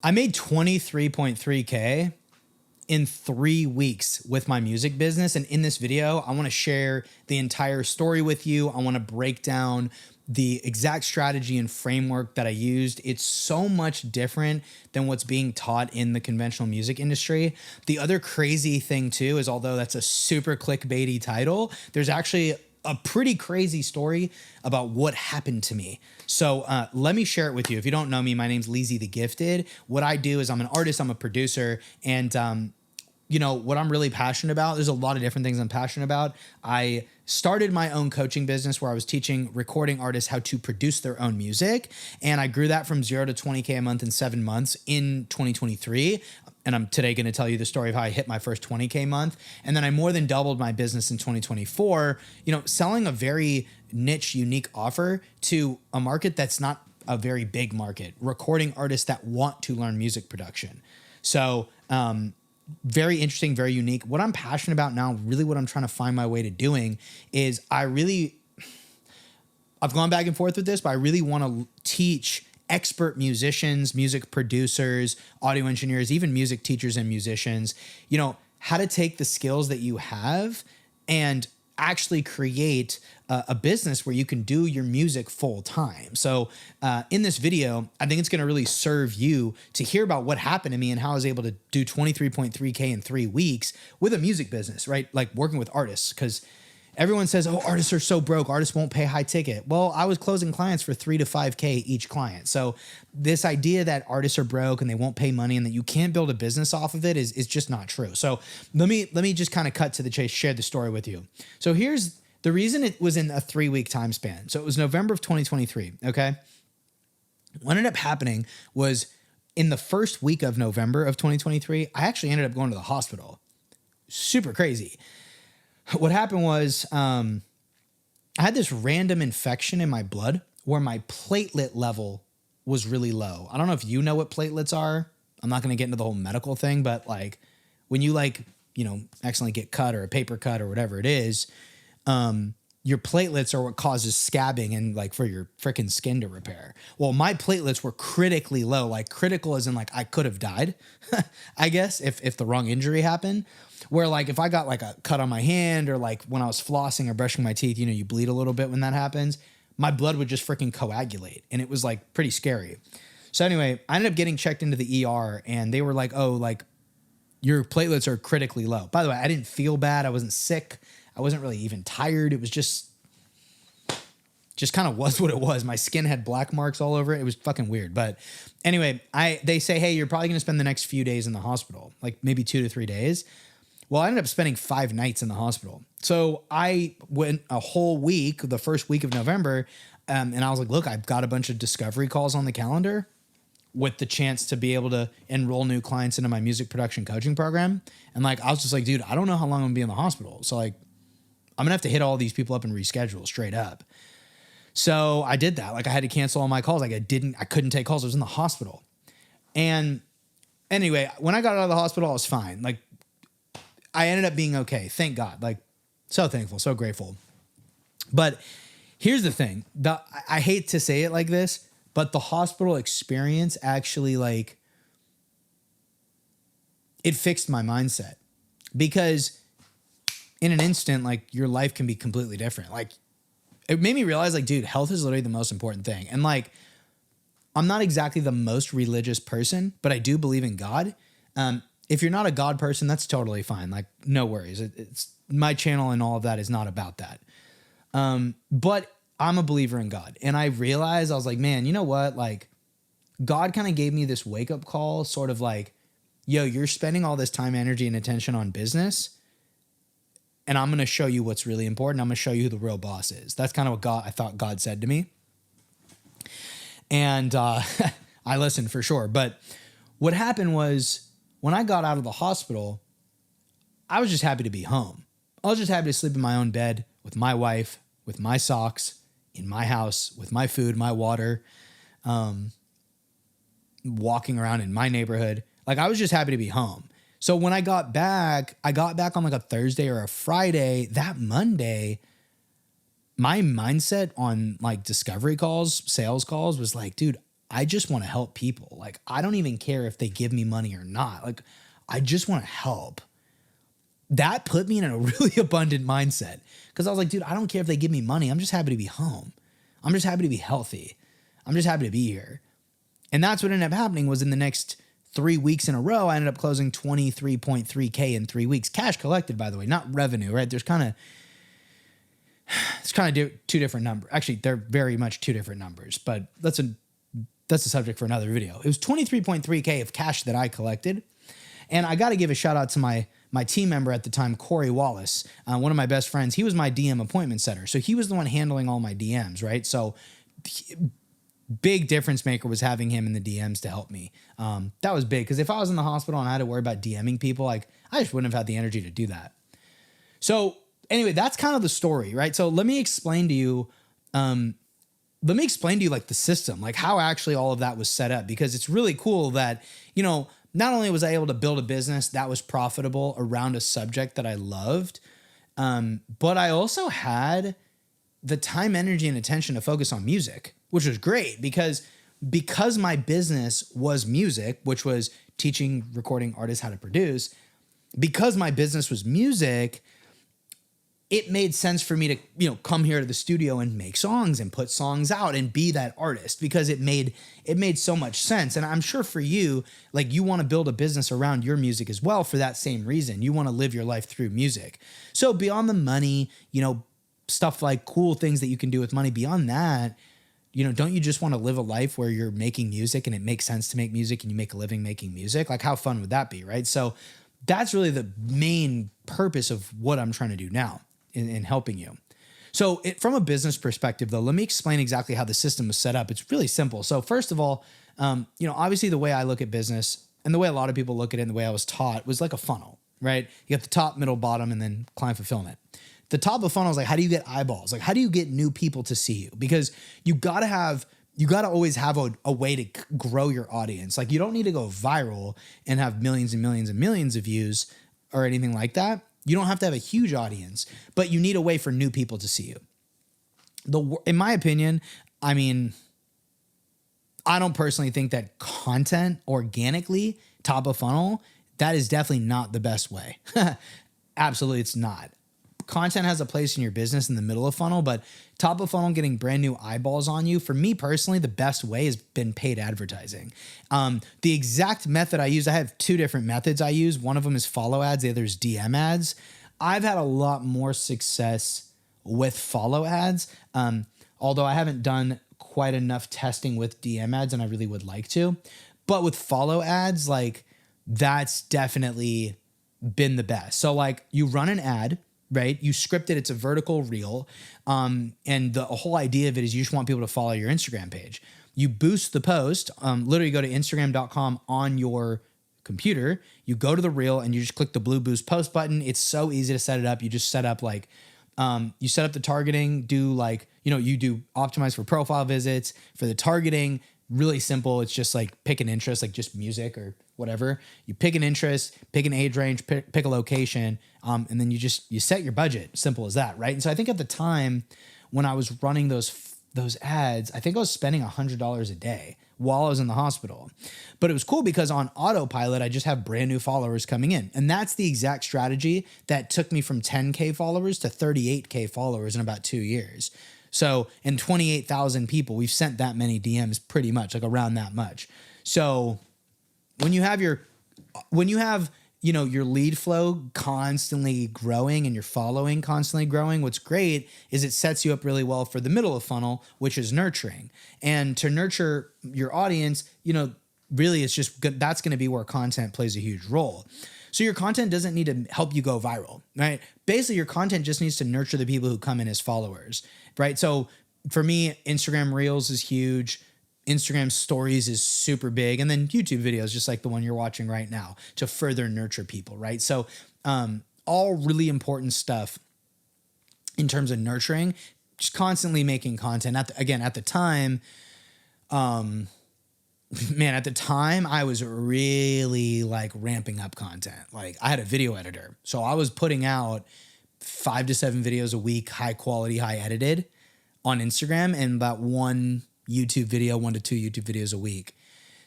I made 23.3K in 3 weeks with my music business. And in this video, I want to share the entire story with you. I want to break down the exact strategy and framework that I used. It's so much different than what's being taught in the conventional music industry. The other crazy thing too is, although that's a super clickbaity title, there's actually a pretty crazy story about what happened to me. So let me share it with you. If you don't know me, my name's Leezy the Gifted. What I do is I'm an artist, I'm a producer, and you know, what I'm really passionate about, there's a lot of different things I'm passionate about. I started my own coaching business where I was teaching recording artists how to produce their own music. And I grew that from 0 to 20K a month in 7 months in 2023. And I'm today going to tell you the story of how I hit my first 20K month. And then I more than doubled my business in 2024, you know, selling a very niche, unique offer to a market that's not a very big market, recording artists that want to learn music production. So, very interesting, very unique. What I'm passionate about now, really what I'm trying to find my way to doing is I've gone back and forth with this, but I really want to teach expert musicians, music producers, audio engineers, even music teachers and musicians, you know, how to take the skills that you have and actually create a business where you can do your music full time. So in this video, I think it's going to really serve you to hear about what happened to me and how I was able to do 23.3K in 3 weeks with a music business, right? Like working with artists, because everyone says, oh, artists are so broke. Artists won't pay high ticket. Well, I was closing clients for 3 to 5K each client. So this idea that artists are broke and they won't pay money and that you can't build a business off of it is just not true. So let me just kind of cut to the chase, share the story with you. So here's the reason it was in a 3-week time span. So it was November of 2023. Okay. What ended up happening was in the first week of November of 2023, I actually ended up going to the hospital. Super crazy. What happened was I had this random infection in my blood where my platelet level was really low. I don't know if you know what platelets are. I'm not going to get into the whole medical thing, but like when you accidentally get cut or a paper cut or whatever it is, your platelets are what causes scabbing and like for your freaking skin to repair. Well, my platelets were critically low, like critical as in like I could have died, I guess, if the wrong injury happened. Where like if I got like a cut on my hand or like when I was flossing or brushing my teeth, you know, you bleed a little bit when that happens, my blood would just freaking coagulate. And it was like pretty scary. So anyway, I ended up getting checked into the ER and they were like, oh, like your platelets are critically low. By the way, I didn't feel bad. I wasn't sick. I wasn't really even tired. It was just kind of was what it was. My skin had black marks all over it. It was fucking weird. But anyway, they say, hey, you're probably going to spend the next few days in the hospital, like maybe 2 to 3 days. Well, I ended up spending 5 nights in the hospital. So I went a whole week, the first week of November, and I was like, look, I've got a bunch of discovery calls on the calendar with the chance to be able to enroll new clients into my music production coaching program. And like, I was just like, dude, I don't know how long I'm gonna be in the hospital. So like, I'm gonna have to hit all these people up and reschedule straight up. So I did that. Like I had to cancel all my calls. Like I couldn't take calls. I was in the hospital. And anyway, when I got out of the hospital, I was fine. Like I ended up being okay. Thank God. Like so thankful, so grateful. But here's the thing. I hate to say it like this, but the hospital experience actually like it fixed my mindset because in an instant, like your life can be completely different. Like it made me realize like, dude, health is literally the most important thing. And like, I'm not exactly the most religious person, but I do believe in God. If you're not a God person, that's totally fine. Like no worries. It's my channel and all of that is not about that. But I'm a believer in God. And I realized I was like, man, you know what? Like God kind of gave me this wake up call, sort of like, yo, you're spending all this time, energy, and attention on business. And I'm going to show you what's really important. I'm going to show you who the real boss is. That's kind of what I thought God said to me. And I listened for sure. But what happened was when I got out of the hospital, I was just happy to be home. I was just happy to sleep in my own bed with my wife, with my socks, in my house, with my food, my water, walking around in my neighborhood. Like I was just happy to be home. So when I got back on like a Thursday or a Friday. That Monday, my mindset on like discovery calls, sales calls was like, dude, I just want to help people. Like, I don't even care if they give me money or not. Like, I just want to help. That put me in a really abundant mindset because I was like, dude, I don't care if they give me money. I'm just happy to be home. I'm just happy to be healthy. I'm just happy to be here. And that's what ended up happening was in the next 3 weeks in a row, I ended up closing 23.3K in 3 weeks. Cash collected, by the way, not revenue, right? It's kind of two different numbers. Actually, they're very much two different numbers, but that's a subject for another video. It was 23.3K of cash that I collected. And I got to give a shout out to my team member at the time, Corey Wallace, one of my best friends. He was my DM appointment setter. So he was the one handling all my DMs, right? So big difference maker was having him in the DMs to help me. That was big because if I was in the hospital and I had to worry about DMing people, like I just wouldn't have had the energy to do that. So anyway, that's kind of the story, right? So let me explain to you like the system, like how actually all of that was set up, because it's really cool that, you know, not only was I able to build a business that was profitable around a subject that I loved, but I also had the time, energy, and attention to focus on music, which was great because my business was music, which was teaching recording artists how to produce. Because my business was music, it made sense for me to, you know, come here to the studio and make songs and put songs out and be that artist because it made so much sense. And I'm sure for you, like you want to build a business around your music as well for that same reason. You want to live your life through music. So beyond the money, you know, stuff like cool things that you can do with money, beyond that, you know, don't you just want to live a life where you're making music and it makes sense to make music and you make a living making music? Like how fun would that be, right? So that's really the main purpose of what I'm trying to do now in helping you. So from a business perspective, though, let me explain exactly how the system was set up. It's really simple. So first of all, you know, obviously the way I look at business and the way a lot of people look at it and the way I was taught was like a funnel, right? You got the top, middle, bottom, and then client fulfillment. The top of the funnel is like, how do you get eyeballs? Like, how do you get new people to see you? Because you got to always have a way to grow your audience. Like you don't need to go viral and have millions and millions and millions of views or anything like that. You don't have to have a huge audience, but you need a way for new people to see you. In my opinion, I mean, I don't personally think that content organically, top of funnel, that is definitely not the best way. Absolutely, it's not. Content has a place in your business in the middle of funnel, but top of funnel, getting brand new eyeballs on you, for me personally, the best way has been paid advertising. The exact method I use, I have two different methods I use. One of them is follow ads. The other is DM ads. I've had a lot more success with follow ads, although I haven't done quite enough testing with DM ads and I really would like to. But with follow ads, like that's definitely been the best. So like you run an ad, right? You script it. It's a vertical reel. And the whole idea of it is you just want people to follow your Instagram page. You boost the post, literally go to Instagram.com on your computer. You go to the reel and you just click the blue boost post button. It's so easy to set it up. You just set up like, you set up the targeting, do like, you know, you do optimize for profile visits for the targeting. Really simple. It's just like pick an interest, like just music or whatever. You pick an interest, pick an age range, pick a location, and then you set your budget. Simple as that, right? And so I think at the time when I was running those ads, I think I was spending $100 a day while I was in the hospital. But it was cool because on autopilot, I just have brand new followers coming in. And that's the exact strategy that took me from 10K followers to 38K followers in about 2 years. So, and 28,000 people, we've sent that many DMs pretty much, like around that much. So when you have you know, your lead flow constantly growing and your following constantly growing, what's great is it sets you up really well for the middle of funnel, which is nurturing. And to nurture your audience, you know, really it's just, that's going to be where content plays a huge role. So your content doesn't need to help you go viral, right? Basically, your content just needs to nurture the people who come in as followers, right? So for me, Instagram Reels is huge. Instagram stories is super big. And then YouTube videos, just like the one you're watching right now, to further nurture people, right? So all really important stuff in terms of nurturing, just constantly making content. At the time, at the time I was really like ramping up content. Like I had a video editor. So I was putting out 5 to 7 videos a week, high quality, high edited on Instagram, and about 1 YouTube video, 1 to 2 YouTube videos a week.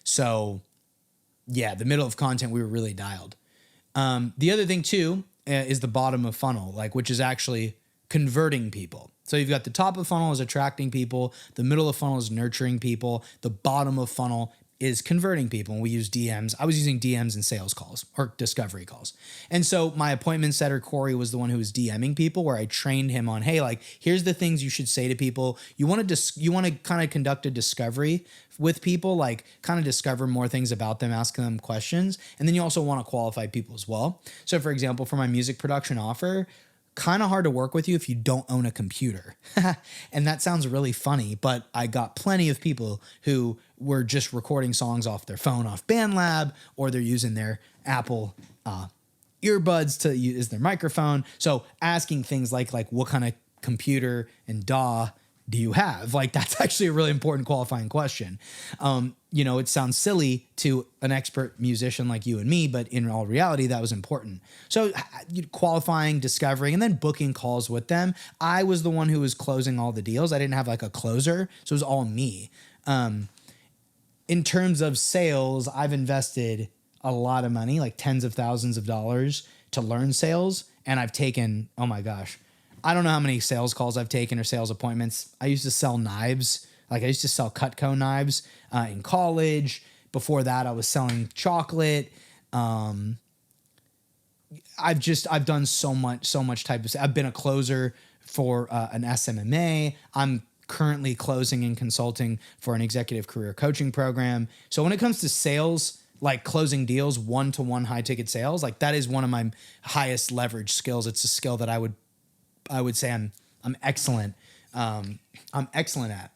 So yeah, the middle of content, we were really dialed. The other thing too is the bottom of funnel, like, which is actually converting people. So you've got the top of funnel is attracting people. The middle of funnel is nurturing people. The bottom of funnel is converting people. And we use DMs. I was using DMs in sales calls or discovery calls. And so my appointment setter, Corey, was the one who was DMing people, where I trained him on, hey, like, here's the things you should say to people. You want to kind of conduct a discovery with people, like kind of discover more things about them, ask them questions. And then you also want to qualify people as well. So for example, for my music production offer, kind of hard to work with you if you don't own a computer. And that sounds really funny, but I got plenty of people who were just recording songs off their phone, off BandLab, or they're using their Apple earbuds to use their microphone. So asking things like what kind of computer and DAW do you have? Like, that's actually a really important qualifying question. It sounds silly to an expert musician like you and me, but in all reality, that was important. So qualifying, discovering, and then booking calls with them. I was the one who was closing all the deals. I didn't have like a closer, so it was all me. In terms of sales, I've invested a lot of money, like tens of thousands of dollars, to learn sales. And I've taken, oh my gosh, I don't know how many sales calls I've taken or sales appointments. I used to sell knives. Like, I used to sell Cutco knives in college. Before that, I was selling chocolate. I've done so much type of, I've been a closer for an SMMA. I'm currently closing and consulting for an executive career coaching program. So when it comes to sales, like closing deals, 1-to-1 high ticket sales, like that is one of my highest leverage skills. It's a skill that I would say I'm excellent. I'm excellent at.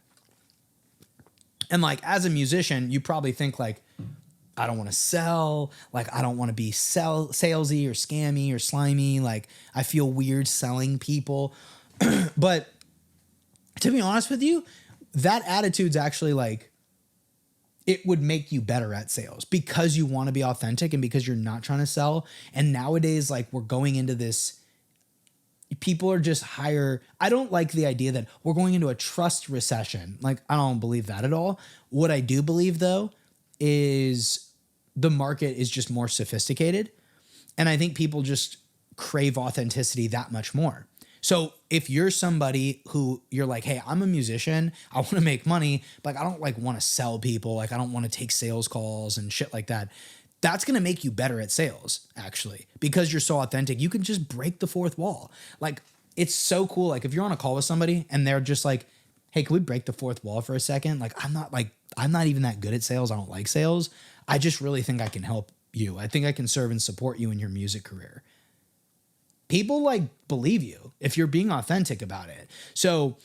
And like, as a musician, you probably think like, I don't want to sell. Like, I don't want to be salesy or scammy or slimy. Like, I feel weird selling people. But to be honest with you, that attitude's actually like, it would make you better at sales because you want to be authentic and because you're not trying to sell. And nowadays, like, we're going into this, people are just higher. I don't like the idea that we're going into a trust recession. Like, I don't believe that at all. What I do believe, though, is the market is just more sophisticated. And I think people just crave authenticity that much more. So if you're somebody who you're like, hey, I'm a musician, I want to make money, but like, I don't like want to sell people. Like, I don't want to take sales calls and shit like that. That's going to make you better at sales, actually, because you're so authentic. You can just break the fourth wall. Like, it's so cool. Like, if you're on a call with somebody and they're just like, hey, can we break the fourth wall for a second? Like, I'm not even that good at sales. I don't like sales. I just really think I can help you. I think I can serve and support you in your music career. People like believe you if you're being authentic about it. So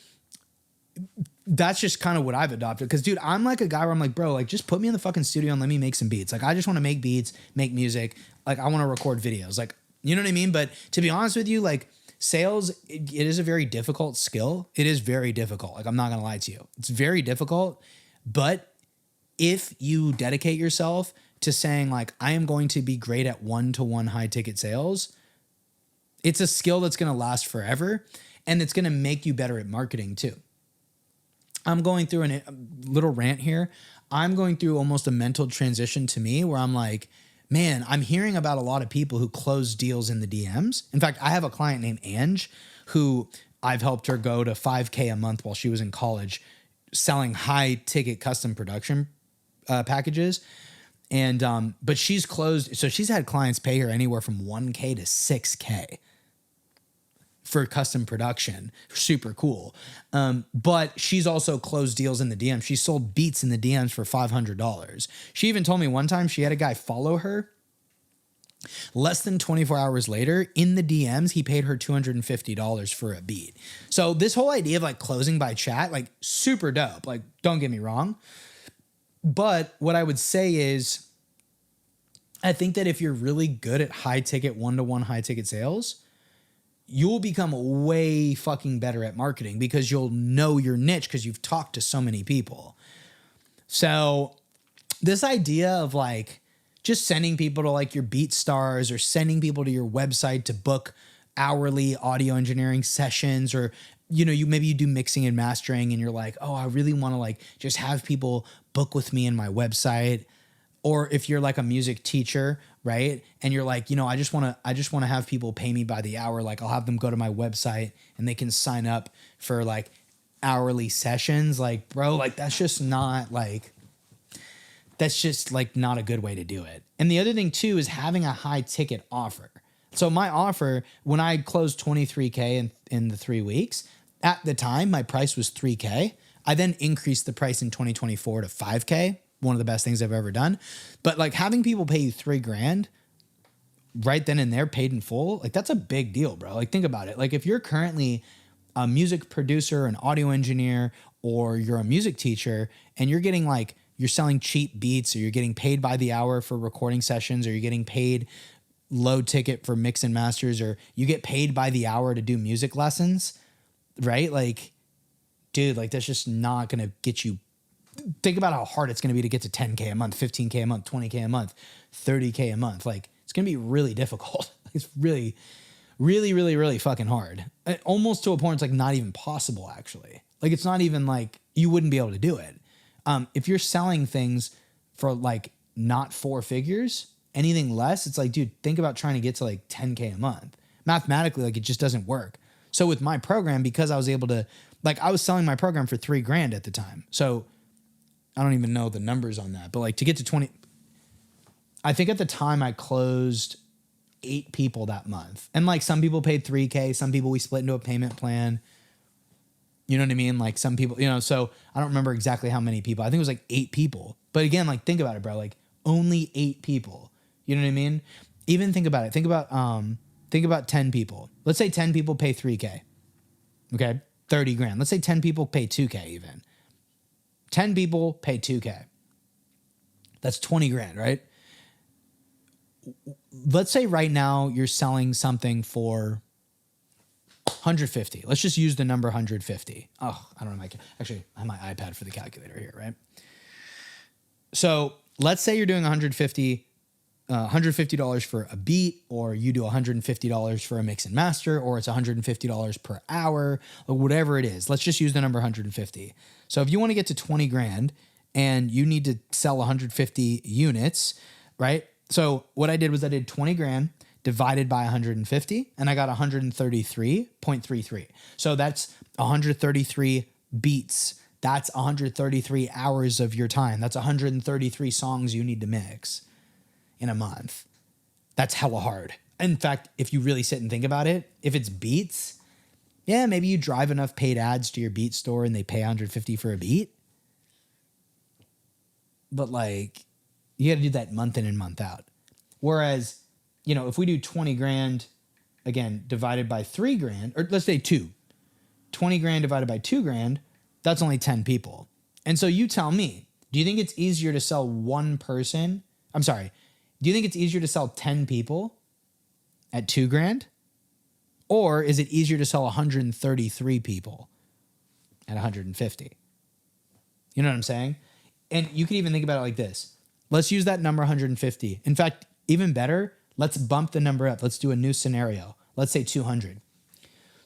that's just kind of what I've adopted. Cause dude, I'm like a guy where I'm like, bro, like, just put me in the fucking studio and let me make some beats. Like, I just want to make beats, make music. Like, I want to record videos. Like, you know what I mean? But to be honest with you, like, sales, it is a very difficult skill. It is very difficult. Like, I'm not going to lie to you. It's very difficult. But if you dedicate yourself to saying like, I am going to be great at 1-to-1 high ticket sales, it's a skill that's going to last forever. And it's going to make you better at marketing too. I'm going through a little rant here. I'm going through almost a mental transition to me where I'm like, man, I'm hearing about a lot of people who close deals in the DMs. In fact, I have a client named Ange who I've helped her go to 5K a month while she was in college selling high ticket custom production packages. And, but she's closed. So she's had clients pay her anywhere from 1K to 6K for custom production. Super cool. But she's also closed deals in the DM. She sold beats in the DMs for $500. She even told me one time she had a guy follow her. Less than 24 hours later, in the DMs, he paid her $250 for a beat. So this whole idea of like closing by chat, like super dope. Like, don't get me wrong. But what I would say is, I think that if you're really good at high ticket, 1-to-1 high ticket sales, you'll become way fucking better at marketing because you'll know your niche because you've talked to so many people. So this idea of like just sending people to like your BeatStars or sending people to your website to book hourly audio engineering sessions or maybe you do mixing and mastering and you're like, oh, I really want to like just have people book with me in my website. Or if you're like a music teacher, right? And you're like, I just want to have people pay me by the hour. Like I'll have them go to my website and they can sign up for like hourly sessions. Like, bro, like that's just not like not a good way to do it. And the other thing too is having a high ticket offer. So my offer, when I closed 23K in the 3 weeks, at the time, my price was 3K. I then increased the price in 2024 to 5K. One of the best things I've ever done. But like having people pay you $3,000 right then and there paid in full, like that's a big deal, bro. Like think about it. Like if you're currently a music producer, an audio engineer, or you're a music teacher and you're getting like, you're selling cheap beats or you're getting paid by the hour for recording sessions or you're getting paid low ticket for mix and masters or you get paid by the hour to do music lessons, right? Like, dude, like that's just not going to get you. Think about how hard it's going to be to get to 10K a month, 15K a month, 20K a month, 30K a month. Like it's going to be really difficult. It's really, really, really, really fucking hard. Almost to a point it's like not even possible actually. Like it's not even like you wouldn't be able to do it. If you're selling things for like not 4 figures, anything less, it's like, dude, think about trying to get to like 10K a month. Mathematically, like it just doesn't work. So with my program, because I was able to, like I was selling my program for $3,000 at the time. So I don't even know the numbers on that, but like to get to 20, I think at the time I closed 8 people that month. And like some people paid 3K, some people we split into a payment plan. You know what I mean? Like some people, so I don't remember exactly how many people. I think it was like 8 people. But again, like think about it, bro. Like only 8 people. You know what I mean? Even think about it. Think about 10 people. Let's say 10 people pay 3K. Okay? $30,000. Let's say 10 people pay 2K even. 10 people pay 2K. That's $20,000, right? Let's say right now you're selling something for 150. Let's just use the number 150. Oh, I don't know. Actually, I have my iPad for the calculator here, right? So let's say you're doing $150 for a beat, or you do $150 for a mix and master, or it's $150 per hour, or whatever it is. Let's just use the number 150. So if you want to get to $20,000 and you need to sell 150 units, right? So what I did was I did $20,000 divided by 150 and I got 133.33. So that's 133 beats. That's 133 hours of your time. That's 133 songs you need to mix in a month. That's hella hard. In fact, if you really sit and think about it, if it's beats, yeah, maybe you drive enough paid ads to your beat store and they pay 150 for a beat. But like, you got to do that month in and month out. Whereas, if we do $20,000, again, divided by $3,000, or let's say $20,000 divided by $2,000, that's only 10 people. And so you tell me, do you think it's easier to sell one person? I'm sorry. Do you think it's easier to sell 10 people at $2,000? Or is it easier to sell 133 people at 150? You know what I'm saying? And you can even think about it like this. Let's use that number 150. In fact, even better, let's bump the number up. Let's do a new scenario. Let's say 200.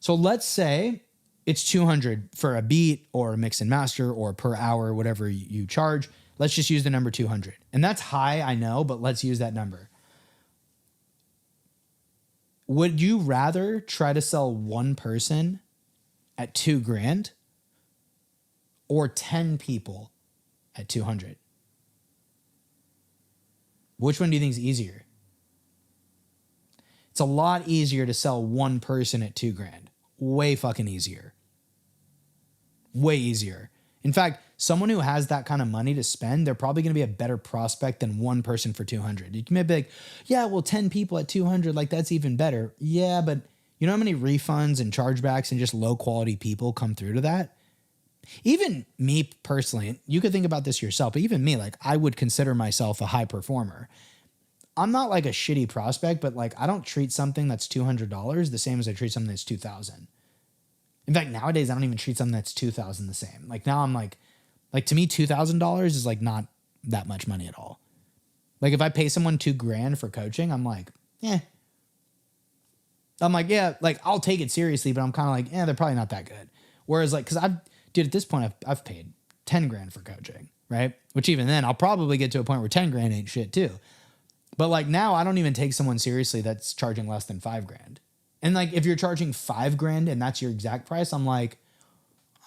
So let's say it's 200 for a beat or a mix and master or per hour, whatever you charge. Let's just use the number 200. And that's high, I know, but let's use that number. Would you rather try to sell one person at $2,000 or 10 people at 200? Which one do you think is easier? It's a lot easier to sell one person at $2,000. Way fucking easier. Way easier. In fact, someone who has that kind of money to spend, they're probably going to be a better prospect than one person for 200. You can be like, yeah, well, 10 people at 200, like that's even better. Yeah, but you know how many refunds and chargebacks and just low quality people come through to that? Even me personally, you could think about this yourself, but even me, like I would consider myself a high performer. I'm not like a shitty prospect, but like I don't treat something that's $200 the same as I treat something that's $2,000. In fact, nowadays I don't even treat something that's $2,000 the same. Like now I'm like to me, $2,000 is like not that much money at all. Like if I pay someone $2,000 for coaching, I'm like, I'm like, yeah, like I'll take it seriously, but I'm kind of like, they're probably not that good. Whereas like, cause at this point I've paid 10 grand for coaching, right? Which even then I'll probably get to a point where 10 grand ain't shit too. But like now I don't even take someone seriously that's charging less than 5 grand. And like, if you're charging 5 grand and that's your exact price, I'm like,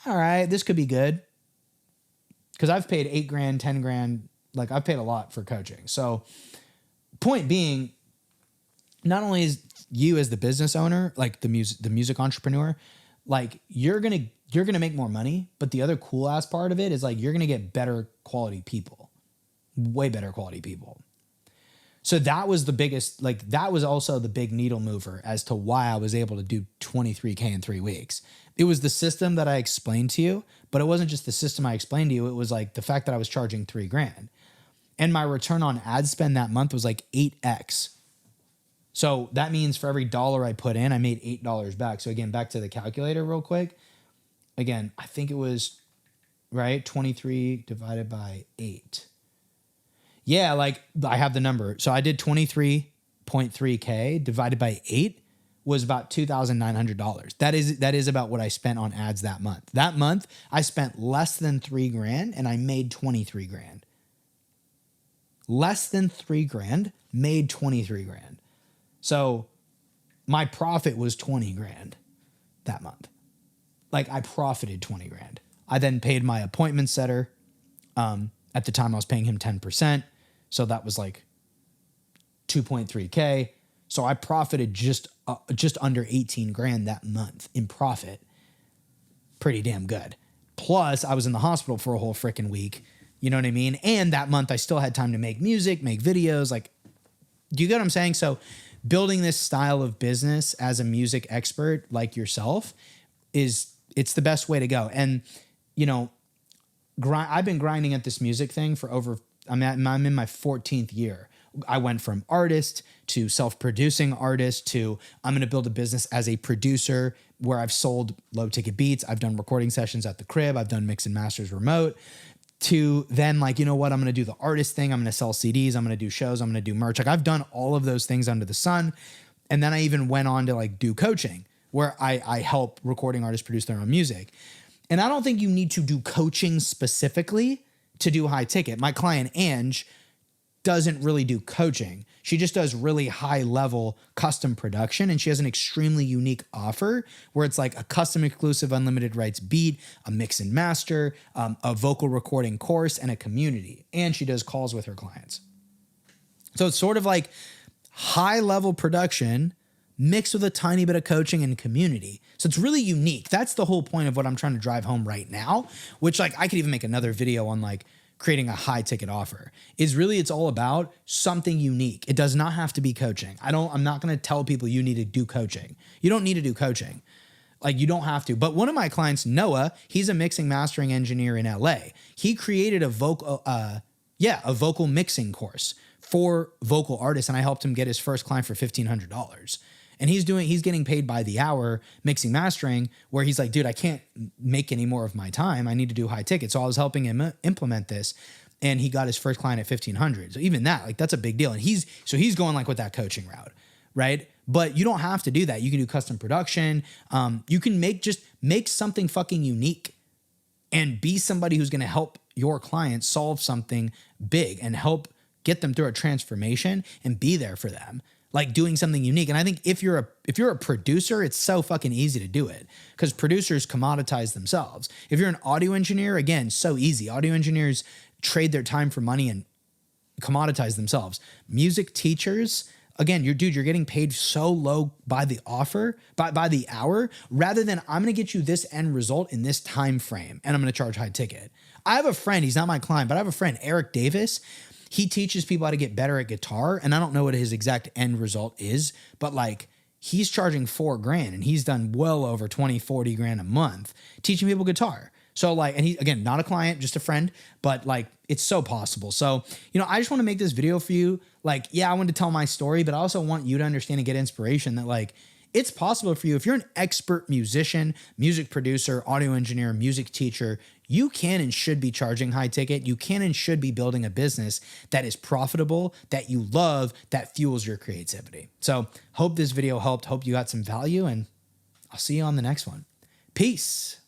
all right, this could be good. Cause I've paid 8 grand, 10 grand. Like I've paid a lot for coaching. So point being, not only is you as the business owner, like the music entrepreneur, like you're going to make more money, but the other cool ass part of it is like, you're going to get better quality people, way better quality people. So that was the biggest, like that was also the big needle mover as to why I was able to do 23K in 3 weeks. It was the system that I explained to you, but it wasn't just the system I explained to you. It was like the fact that I was charging 3 grand and my return on ad spend that month was like 8x. So that means for every dollar I put in, I made $8 back. So again, back to the calculator real quick. Again, I think it was right. 23 divided by 8. Yeah, like I have the number. So I did 23.3K divided by 8 was about $2,900. That is about what I spent on ads that month. That month I spent less than 3 grand and I made 23 grand. Less than 3 grand, made 23 grand. So my profit was 20 grand that month. Like I profited 20 grand. I then paid my appointment setter. At the time I was paying him 10%. So that was like 2.3K. So I profited just under 18 grand that month in profit. Pretty damn good. Plus I was in the hospital for a whole freaking week. You know what I mean? And that month I still had time to make music, make videos. Like, do you get what I'm saying? So building this style of business as a music expert like yourself it's the best way to go. And, you know, I've been grinding at this music thing for I'm in my 14th year. I went from artist to self-producing artist to I'm going to build a business as a producer where I've sold low ticket beats. I've done recording sessions at the crib. I've done mix and masters remote to then like, you know what? I'm going to do the artist thing. I'm going to sell CDs. I'm going to do shows. I'm going to do merch. Like I've done all of those things under the sun. And then I even went on to like do coaching where I help recording artists produce their own music. And I don't think you need to do coaching specifically to do high ticket. My client, Ange, doesn't really do coaching. She just does really high level custom production. And she has an extremely unique offer where it's like a custom exclusive unlimited rights beat, a mix and master, a vocal recording course, and a community. And she does calls with her clients. So it's sort of like high level production mixed with a tiny bit of coaching and community. So it's really unique. That's the whole point of what I'm trying to drive home right now, which like I could even make another video on like creating a high ticket offer. It's all about something unique. It does not have to be coaching. I'm not going to tell people you need to do coaching. You don't need to do coaching. Like you don't have to. But one of my clients, Noah, he's a mixing mastering engineer in LA. He created a vocal mixing course for vocal artists. And I helped him get his first client for $1,500. And he's getting paid by the hour mixing mastering where he's like, dude, I can't make any more of my time. I need to do high ticket. So I was helping him implement this and he got his first client at 1,500. So even that, like that's a big deal. And he's going like with that coaching route, right? But you don't have to do that. You can do custom production. You can make something fucking unique and be somebody who's going to help your client solve something big and help get them through a transformation and be there for them. Like doing something unique. And I think if you're a producer, it's so fucking easy to do it because producers commoditize themselves. If you're an audio engineer, again, so easy. Audio engineers trade their time for money and commoditize themselves. Music teachers, again, you're getting paid so low by the hour, rather than I'm going to get you this end result in this time frame and I'm going to charge high ticket. I have a friend, he's not my client, but I have a friend, Eric Davis. He teaches people how to get better at guitar. And I don't know what his exact end result is, but like he's charging 4 grand and he's done well over 20, 40 grand a month teaching people guitar. So like, and he, again, not a client, just a friend, but like, it's so possible. So, you know, I just want to make this video for you. Like, yeah, I want to tell my story, but I also want you to understand and get inspiration that like, it's possible for you. If you're an expert musician, music producer, audio engineer, music teacher, you can and should be charging high ticket. You can and should be building a business that is profitable, that you love, that fuels your creativity. So hope this video helped. Hope you got some value and I'll see you on the next one. Peace.